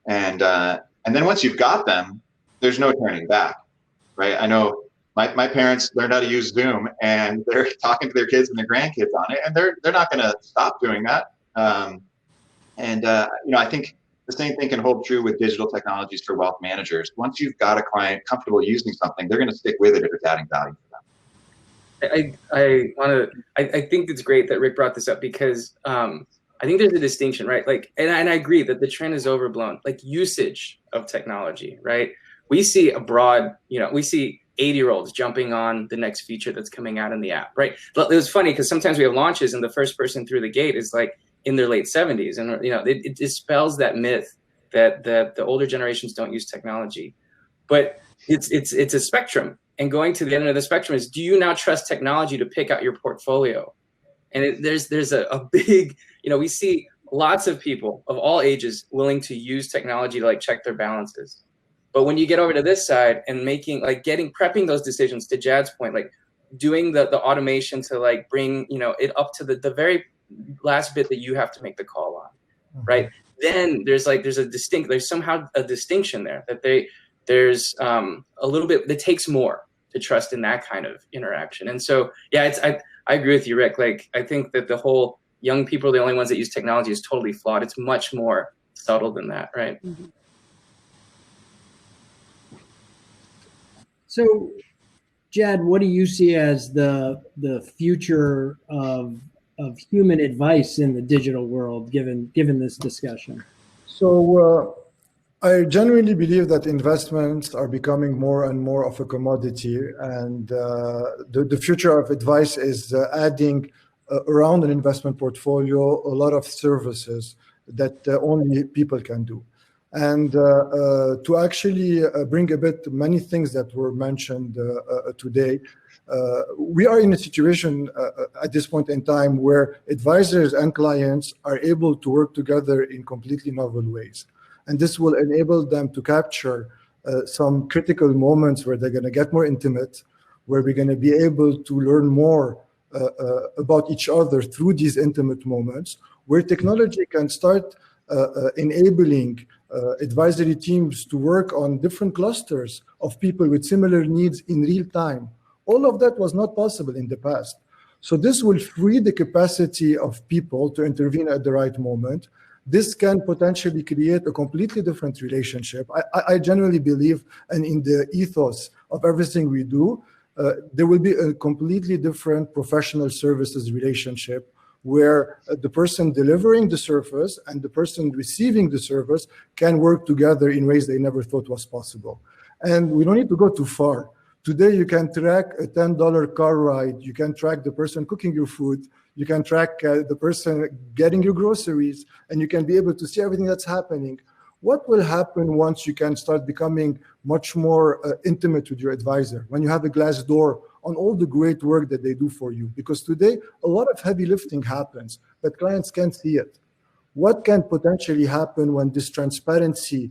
and then once you've got them, there's no turning back. right? I know my parents learned how to use Zoom, and they're talking to their kids and their grandkids on it, and they're not going to stop doing that. I think the same thing can hold true with digital technologies for wealth managers. Once you've got a client comfortable using something, they're going to stick with it if it's adding value for them. I think it's great that Rick brought this up, because I think there's a distinction, right? Like, and I agree that the trend is overblown, like usage of technology, right? We see we see 80-year-olds jumping on the next feature that's coming out in the app, right? But it was funny because sometimes we have launches and the first person through the gate is like in their late 70s. And, it dispels that myth that the older generations don't use technology. But it's a spectrum. And going to the end of the spectrum is, do you now trust technology to pick out your portfolio? And there's a big, we see lots of people of all ages willing to use technology to check their balances. But when you get over to this side and prepping those decisions, to Jad's point, doing the automation to bring, it up to the very last bit that you have to make the call on, right? Then there's somehow a distinction there, that there's a little bit that takes more to trust in that kind of interaction. And so, yeah, I agree with you, Rick. I think that the whole young people are the only ones that use technology is totally flawed. It's much more subtle than that, right? Mm-hmm. So, Jad, what do you see as the future of human advice in the digital world, given this discussion? So I genuinely believe that investments are becoming more and more of a commodity, and the future of advice is adding around an investment portfolio a lot of services that only people can do. And to actually bring a bit many things that were mentioned today, we are in a situation at this point in time where advisors and clients are able to work together in completely novel ways. And this will enable them to capture some critical moments where they're going to get more intimate, where we're going to be able to learn more about each other through these intimate moments, where technology can start enabling advisory teams to work on different clusters of people with similar needs in real time. All of that was not possible in the past. So this will free the capacity of people to intervene at the right moment. This can potentially create a completely different relationship. I genuinely believe, and in the ethos of everything we do, there will be a completely different professional services relationship, where the person delivering the service and the person receiving the service can work together in ways they never thought was possible. And we don't need to go too far. Today, you can track a $10 car ride. You can track the person cooking your food. You can track the person getting your groceries, and you can be able to see everything that's happening. What will happen once you can start becoming much more intimate with your advisor, when you have a glass door on all the great work that they do for you? Because today, a lot of heavy lifting happens, but clients can't see it. What can potentially happen when this transparency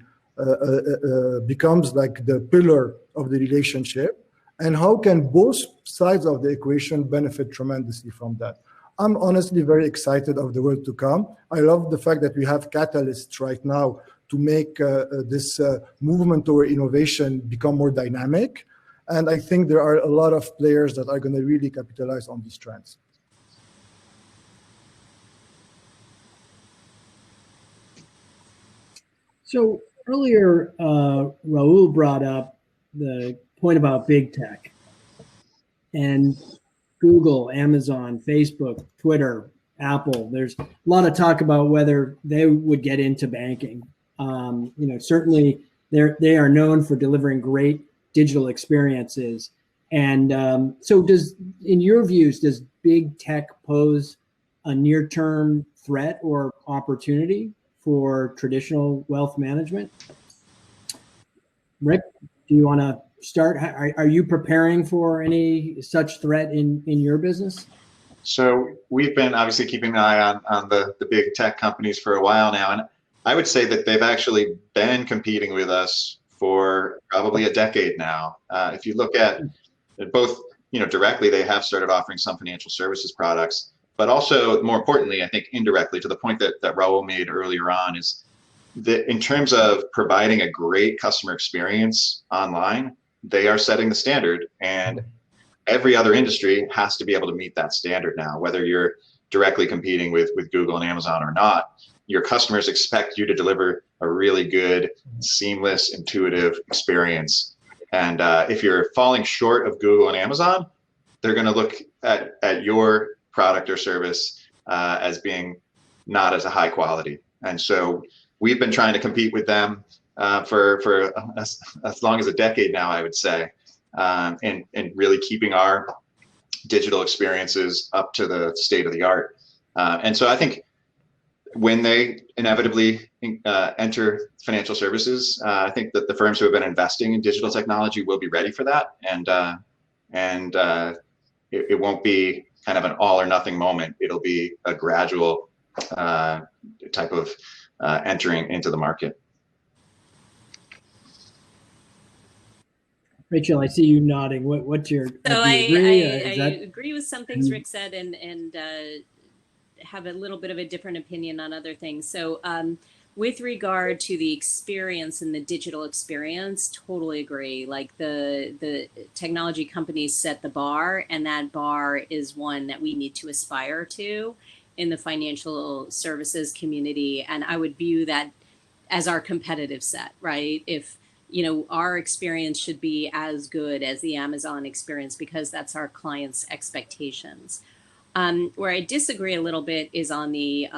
becomes like the pillar of the relationship? And how can both sides of the equation benefit tremendously from that? I'm honestly very excited of the world to come. I love the fact that we have catalysts right now to make this movement toward innovation become more dynamic. And I think there are a lot of players that are going to really capitalize on these trends. So earlier, Raul brought up the point about big tech and Google, Amazon, Facebook, Twitter, Apple. There's a lot of talk about whether they would get into banking. Certainly they are known for delivering great digital experiences. And so in your views, does big tech pose a near-term threat or opportunity for traditional wealth management? Rick, do you want to start? Are you preparing for any such threat in your business? So we've been obviously keeping an eye on the big tech companies for a while now. And I would say that they've actually been competing with us for probably a decade now. If you look at both, directly, they have started offering some financial services products, but also more importantly, I think indirectly, to the point that Raul made earlier on, is that in terms of providing a great customer experience online, they are setting the standard, and every other industry has to be able to meet that standard now, whether you're directly competing with Google and Amazon or not. Your customers expect you to deliver a really good, seamless, intuitive experience. And if you're falling short of Google and Amazon, they're going to look at your product or service as being not as a high quality. And so we've been trying to compete with them for as long as a decade now, I would say, and really keeping our digital experiences up to the state of the art. And so I think when they inevitably enter financial services, I think that the firms who have been investing in digital technology will be ready for that. And it won't be kind of an all or nothing moment. It'll be a gradual type of entering into the market. Rachel, I see you nodding. What's your? So I agree with some things Rick said, and have a little bit of a different opinion on other things. So with regard to the experience and the digital experience, totally agree. Like the technology companies set the bar, and that bar is one that we need to aspire to in the financial services community. And I would view that as our competitive set, right? If our experience should be as good as the Amazon experience, because that's our clients' expectations. Where I disagree a little bit is on the,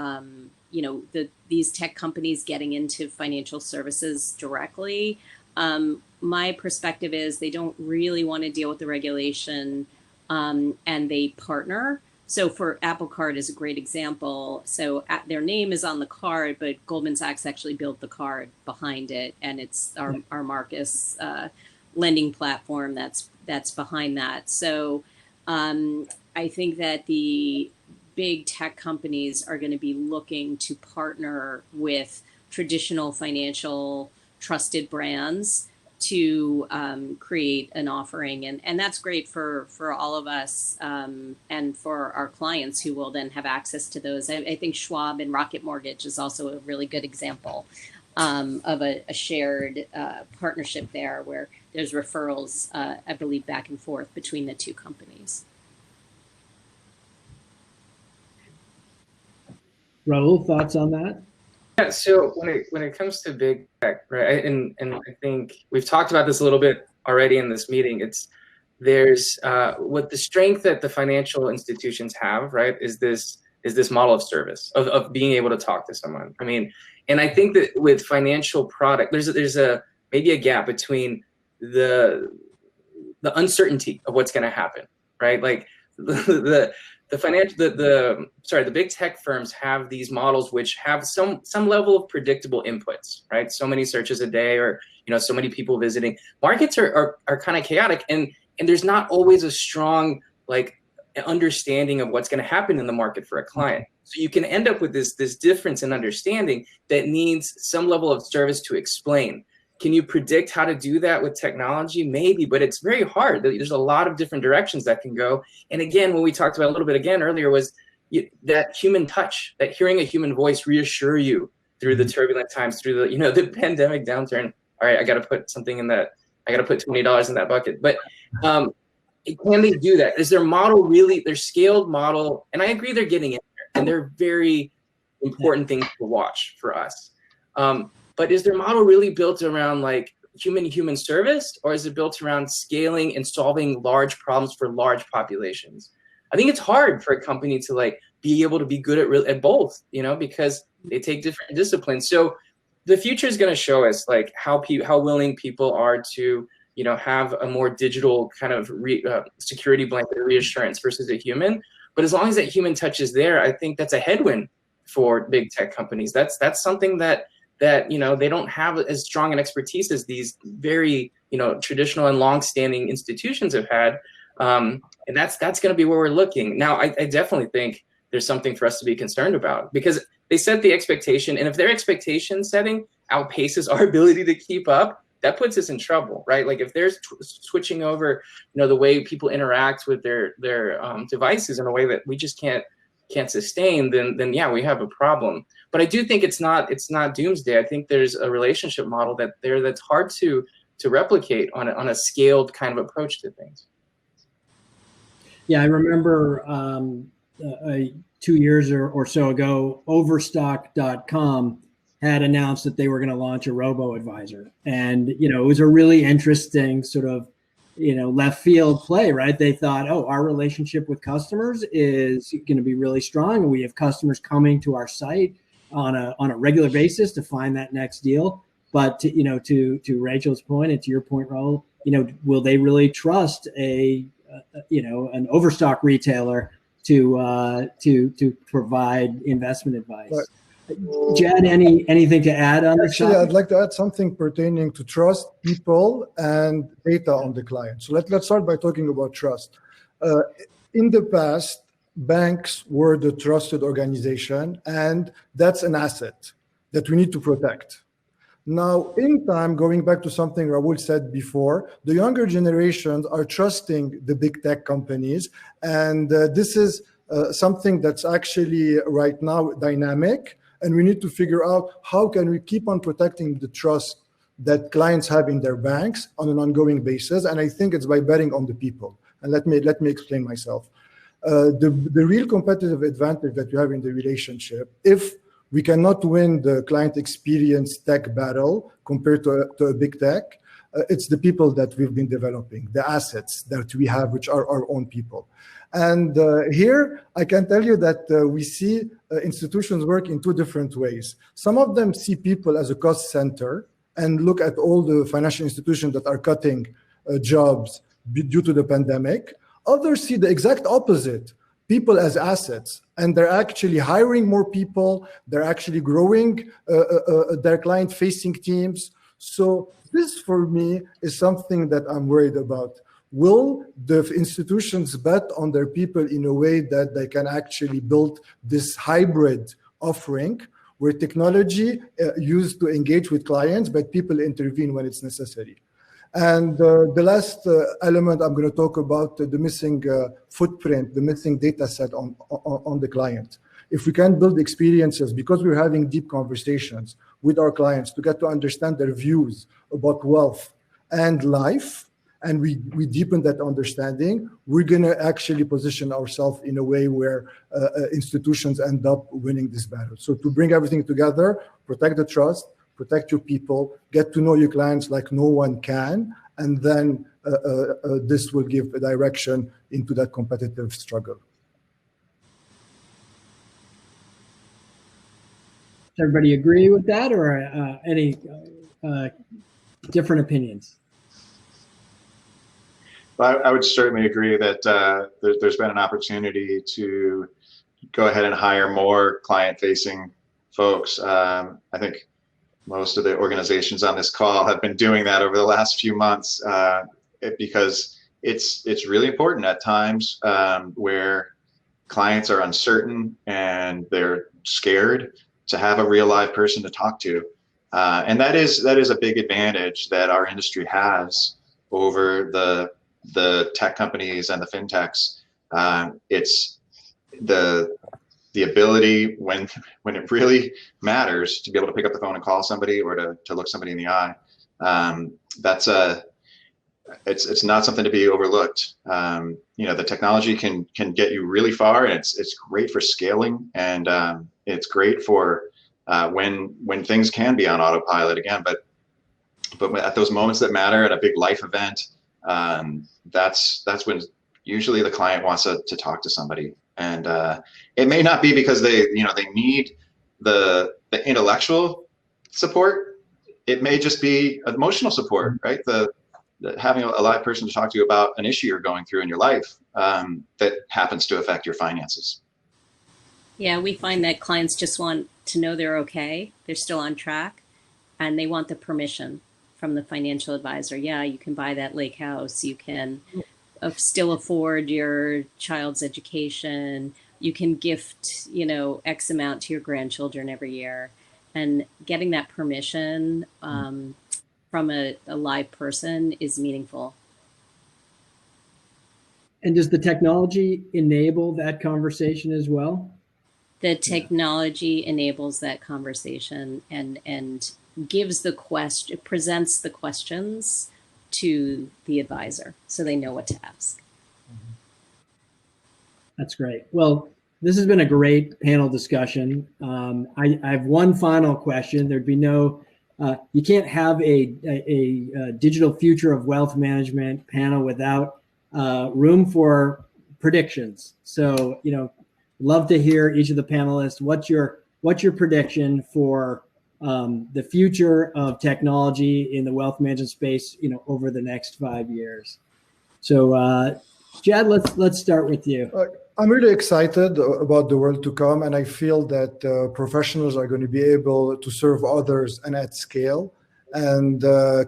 these tech companies getting into financial services directly. My perspective is they don't really want to deal with the regulation, and they partner. So for Apple Card is a great example. So their name is on the card, but Goldman Sachs actually built the card behind it, and it's our Marcus lending platform that's behind that. So I think that the big tech companies are going to be looking to partner with traditional financial trusted brands to create an offering. And that's great for all of us and for our clients who will then have access to those. I think Schwab and Rocket Mortgage is also a really good example of a shared partnership there, where there's referrals, I believe, back and forth between the two companies. Raul, thoughts on that? Yeah, so when it comes to big tech, right, and I think we've talked about this a little bit already in this meeting. There's what the strength that the financial institutions have, right, is this model of service of being able to talk to someone. I mean, and I think that with financial product, there's maybe a gap between the uncertainty of what's going to happen, right? Like the big tech firms have these models which have some level of predictable inputs, right? So many searches a day, or so many people visiting. Markets are kind of chaotic, and there's not always a strong understanding of what's going to happen in the market for a client. So you can end up with this difference in understanding that needs some level of service to explain. Can you predict how to do that with technology? Maybe, but it's very hard. There's a lot of different directions that can go. And again, what we talked about a little bit again earlier was that human touch, that hearing a human voice reassure you through the turbulent times, through the pandemic downturn. All right, I got to put something in that. I got to put $20 in that bucket. But can they do that? Is their model really their scaled model? And I agree they're getting in there, and they're very important things to watch for us. But is their model really built around human service, or is it built around scaling and solving large problems for large populations? I think it's hard for a company to be able to be good at both, because they take different disciplines. So the future is going to show us how willing people are to have a more digital kind of security blanket reassurance versus a human. But as long as that human touch is there, I think that's a headwind for big tech companies. That's something that they don't have as strong an expertise as these very traditional and long-standing institutions have had, and that's going to be where we're looking now. I definitely think there's something for us to be concerned about, because they set the expectation, and if their expectation setting outpaces our ability to keep up, that puts us in trouble, right? Like if they're switching over, the way people interact with their devices in a way that we just can't sustain, then yeah, we have a problem. But I do think it's not doomsday. I think there's a relationship model that's hard to to replicate on a scaled kind of approach to things. Yeah, I remember 2 years or so ago, Overstock.com had announced that they were going to launch a robo-advisor. And, it was a really interesting sort of, left field play, right? They thought, oh, our relationship with customers is going to be really strong. And we have customers coming to our site on a regular basis to find that next deal. But, to Rachel's point and to your point, Raul, will they really trust an Overstock retailer to provide investment advice? Right. Jed, anything to add on this? Actually, I'd like to add something pertaining to trust, people, and data on the client. So let's start by talking about trust. In the past, banks were the trusted organization, and that's an asset that we need to protect. Now, in time, going back to something Raul said before, the younger generations are trusting the big tech companies, and this is something that's actually right now dynamic. And we need to figure out how can we keep on protecting the trust that clients have in their banks on an ongoing basis. And I think it's by betting on the people. And let me explain myself. The real competitive advantage that you have in the relationship, if we cannot win the client experience tech battle compared to a big tech, it's the people that we've been developing, the assets that we have, which are our own people. And here, I can tell you that we see institutions work in two different ways. Some of them see people as a cost center and look at all the financial institutions that are cutting jobs due to the pandemic. Others see the exact opposite, people as assets, and they're actually hiring more people. They're actually growing their client-facing teams. So this, for me, is something that I'm worried about. Will the institutions bet on their people in a way that they can actually build this hybrid offering where technology used to engage with clients, but people intervene when it's necessary? And the last element I'm going to talk about, the missing footprint, the missing data set on the client. If we can build experiences, because we're having deep conversations with our clients to get to understand their views about wealth and life, and we deepen that understanding, we're going to actually position ourselves in a way where institutions end up winning this battle. So to bring everything together, protect the trust, protect your people, get to know your clients like no one can, and then this will give a direction into that competitive struggle. Does everybody agree with that, or any different opinions? I would certainly agree that there's been an opportunity to go ahead and hire more client-facing folks. I think most of the organizations on this call have been doing that over the last few months because it's really important at times where clients are uncertain and they're scared to have a real live person to talk to. And that is a big advantage that our industry has over the tech companies and the fintechs. It's the ability when it really matters to be able to pick up the phone and call somebody or to look somebody in the eye. It's not something to be overlooked. The technology can get you really far, and it's great for scaling, and it's great for when things can be on autopilot again. But at those moments that matter, at a big life event, that's when usually the client wants to talk to somebody, and it may not be because they need the intellectual support. It may just be emotional support, right? The having a live person to talk to you about an issue you're going through in your life that happens to affect your finances. Yeah, we find that clients just want to know they're okay, they're still on track, and they want the permission from the financial advisor. Yeah, you can buy that lake house, you can still afford your child's education, you can gift, X amount to your grandchildren every year. And getting that permission from a live person is meaningful. And does the technology enable that conversation as well? The technology enables that conversation, and presents the questions to the advisor so they know what to ask. That's great. Well, this has been a great panel discussion. I have one final question. There'd be no, you can't have a digital future of wealth management panel without room for predictions. So, love to hear each of the panelists. What's your prediction for the future of technology in the wealth management space, over the next 5 years? So, Jad, let's start with you. I'm really excited about the world to come, and I feel that professionals are going to be able to serve others and at scale, and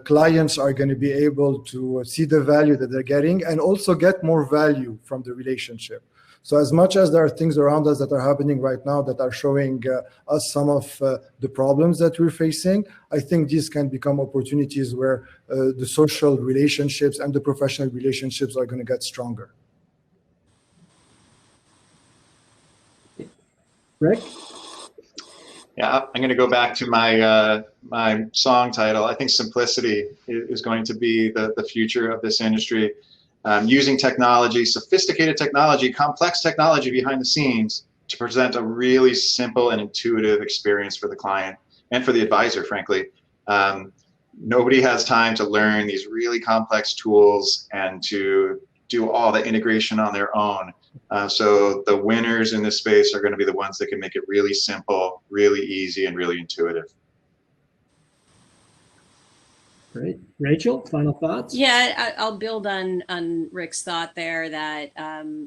clients are going to be able to see the value that they're getting and also get more value from the relationship. So as much as there are things around us that are happening right now that are showing us some of the problems that we're facing, I think these can become opportunities where the social relationships and the professional relationships are going to get stronger. Rick? Yeah, I'm going to go back to my my song title. I think simplicity is going to be the future of this industry. Using technology, sophisticated technology, complex technology behind the scenes to present a really simple and intuitive experience for the client and for the advisor, frankly. Nobody has time to learn these really complex tools and to do all the integration on their own. So the winners in this space are going to be the ones that can make it really simple, really easy, and really intuitive. Great. Rachel, final thoughts? Yeah, I'll build on Rick's thought there that,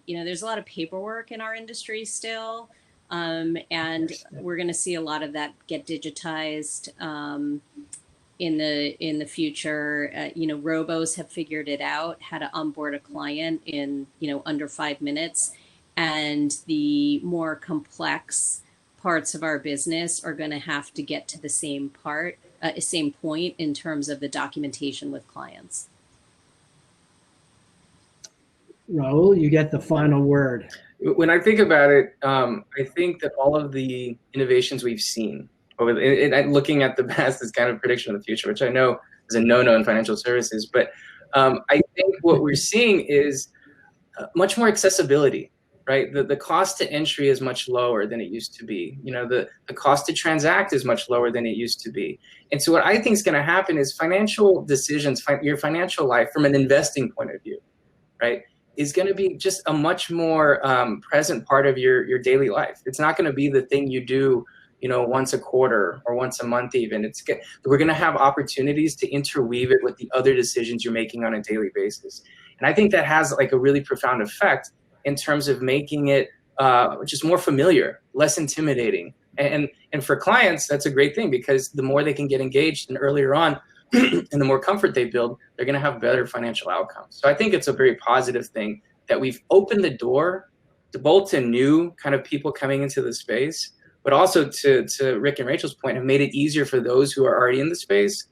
there's a lot of paperwork in our industry still, and we're going to see a lot of that get digitized in the future. Robos have figured it out, how to onboard a client in, under 5 minutes. And the more complex parts of our business are going to have to get to the same point in terms of the documentation with clients. Raul, you get the final word. When I think about it, I think that all of the innovations we've seen looking at the past is kind of prediction of the future, which I know is a no-no in financial services. But I think what we're seeing is much more accessibility, right? The cost to entry is much lower than it used to be. The cost to transact is much lower than it used to be. And so what I think is going to happen is financial decisions, your financial life from an investing point of view, right, is going to be just a much more present part of your daily life. It's not going to be the thing you do once a quarter or once a month even. We're going to have opportunities to interweave it with the other decisions you're making on a daily basis. And I think that has like a really profound effect in terms of making it just more familiar, less intimidating. And for clients, that's a great thing, because the more they can get engaged and earlier on, and the more comfort they build, they're going to have better financial outcomes. So I think it's a very positive thing that we've opened the door to both to new kind of people coming into the space, but also to Rick and Rachel's point, have made it easier for those who are already in the space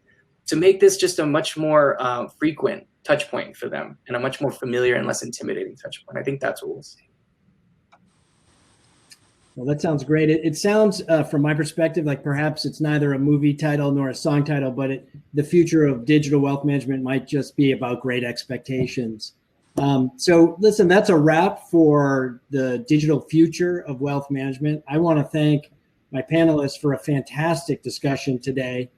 to make this just a much more frequent touch point for them and a much more familiar and less intimidating touch point. I think that's what we'll see. Well, that sounds great. It sounds, from my perspective, like perhaps it's neither a movie title nor a song title, but the future of digital wealth management might just be about great expectations. So listen, that's a wrap for the digital future of wealth management. I want to thank my panelists for a fantastic discussion today.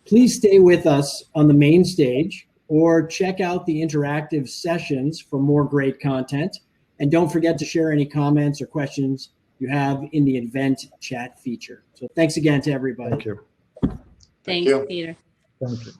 Please stay with us on the main stage or check out the interactive sessions for more great content. And don't forget to share any comments or questions you have in the event chat feature. So thanks again to everybody. Thank you. Thanks, Peter. Thank you.